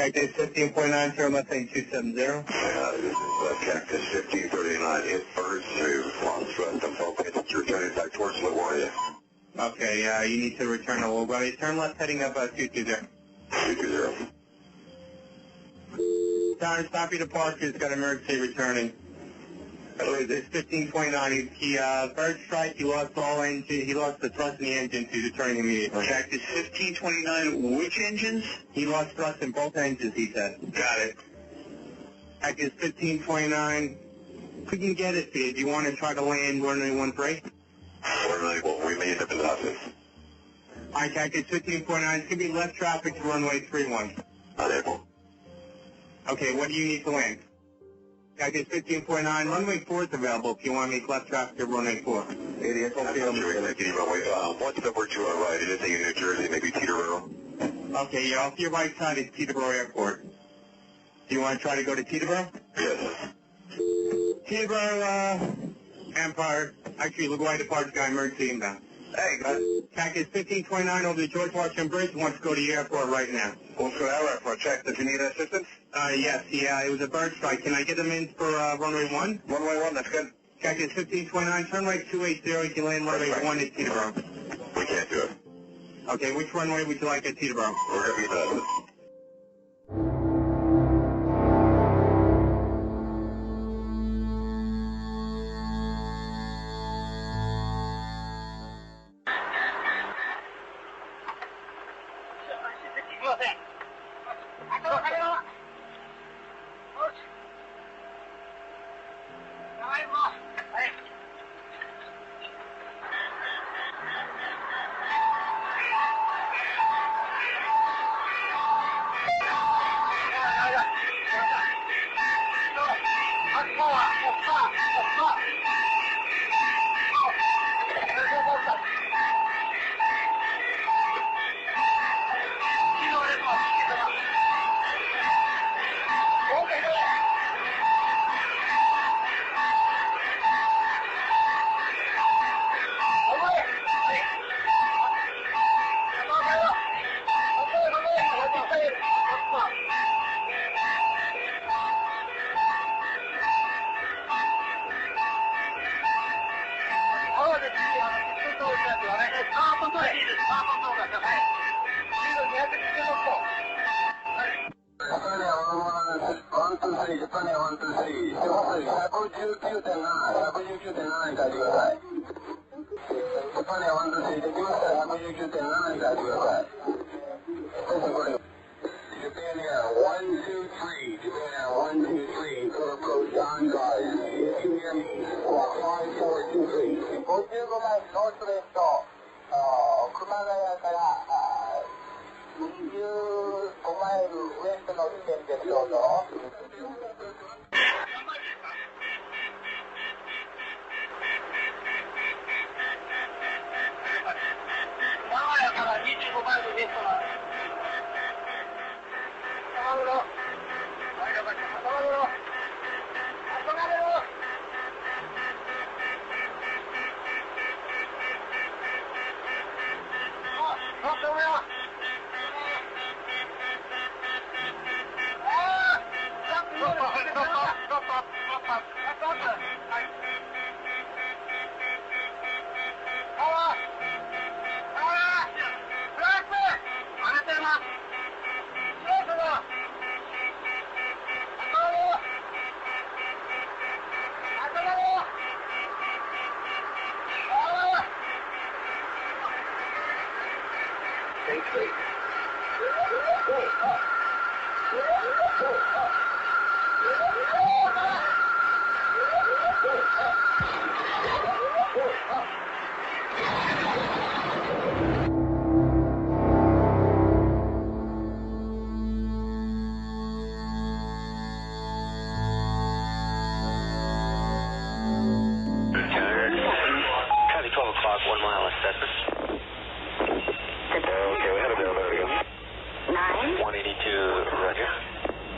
Cactus 15.9, turn left lane 270. This is Cactus 1539. Hit birds to lost thrust and focus. Returning back towards LaGuardia. Okay, you need to return to LaGuardia. Turn left heading up 220. 220. Tower, stop your departure. It's got emergency returning. It's 1529. He bird strike. He lost all engine. He lost the thrust in the engine, so he's returning immediately. Cactus 1529. Which engines? He lost thrust in both engines, he said. Got it. Cactus 1529. Couldn't get it, Steve. Do you want to try to land runway 13? Well, we may end up in losses. Alright, Cactus 15.9. It's going to be left traffic to runway 31. Unable. Okay, what do you need to land? Cactus 15.9. Runway 4 is available if you want to make left traffic to runway 4. Idiot. What's the number to our right? Anything in New Jersey, maybe Teterboro? Okay, yeah, off your right side is Teterboro Airport. Do you want to try to go to Teterboro? Yes. Teterboro, Empire. Actually, LaGuardia departure guy emergency inbound. Hey, guys. Cactus 1529 over the George Washington Bridge wants to go to the airport right now. Wants to go to our airport. Check. Did you need assistance? Yes, yeah, it was a bird strike. Can I get them in for runway 1? Runway 1, that's good. Cactus 1529, turn right 280, you can land runway 1 at Teterboro. We can't do it. Okay, which runway would you like at Teterboro? We're going to be the...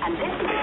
And this is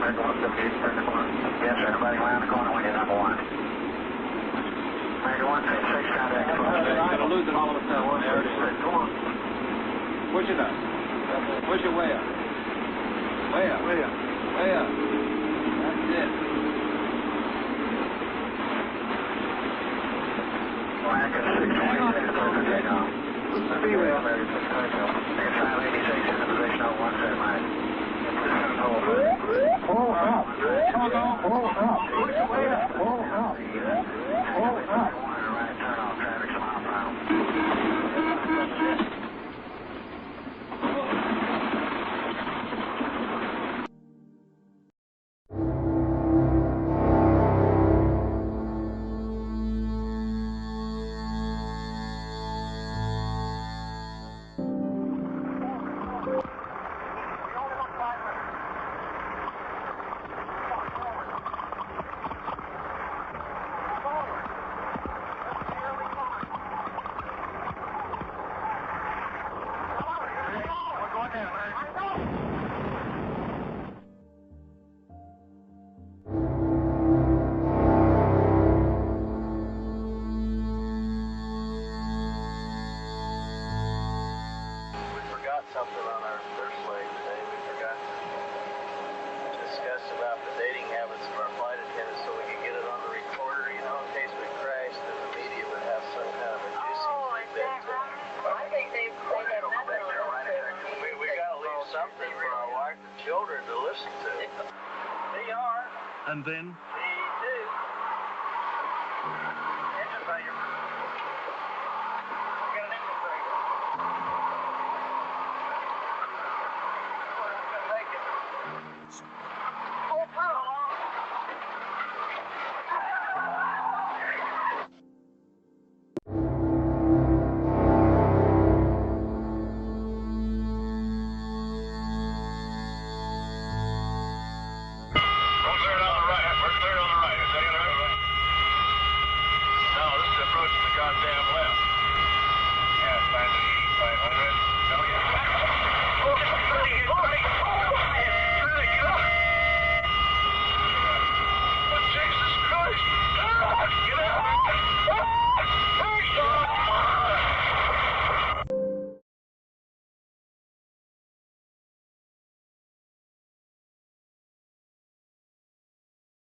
American 158, turn the corner. Yes, sir. Everybody around the corner when you're number 1. American 156, contact. I'm losing all of a sudden. There it is. Come on. Push it up. Push it way up. Way up. Way up. Way up. That's it. American 626 is over takeoff. Speedway. American 626. American 586 in the position of 17 miles. Pull up. Pull up. Push it way up. Pull up. Pull up. Right turn off. Traffic's a mile per hour. Something on our first leg today. We forgot to discuss about the dating habits of our flight attendants so we could get it on the recorder, you know, in case we crashed and the media would have some kind of a juicy tidbit. I think they have nothing on this. We got to leave something for our wife and children to listen to. VR. And then? V2. Engine failure. We got an engine failure. Goddamn left. Yeah, time to eat 500.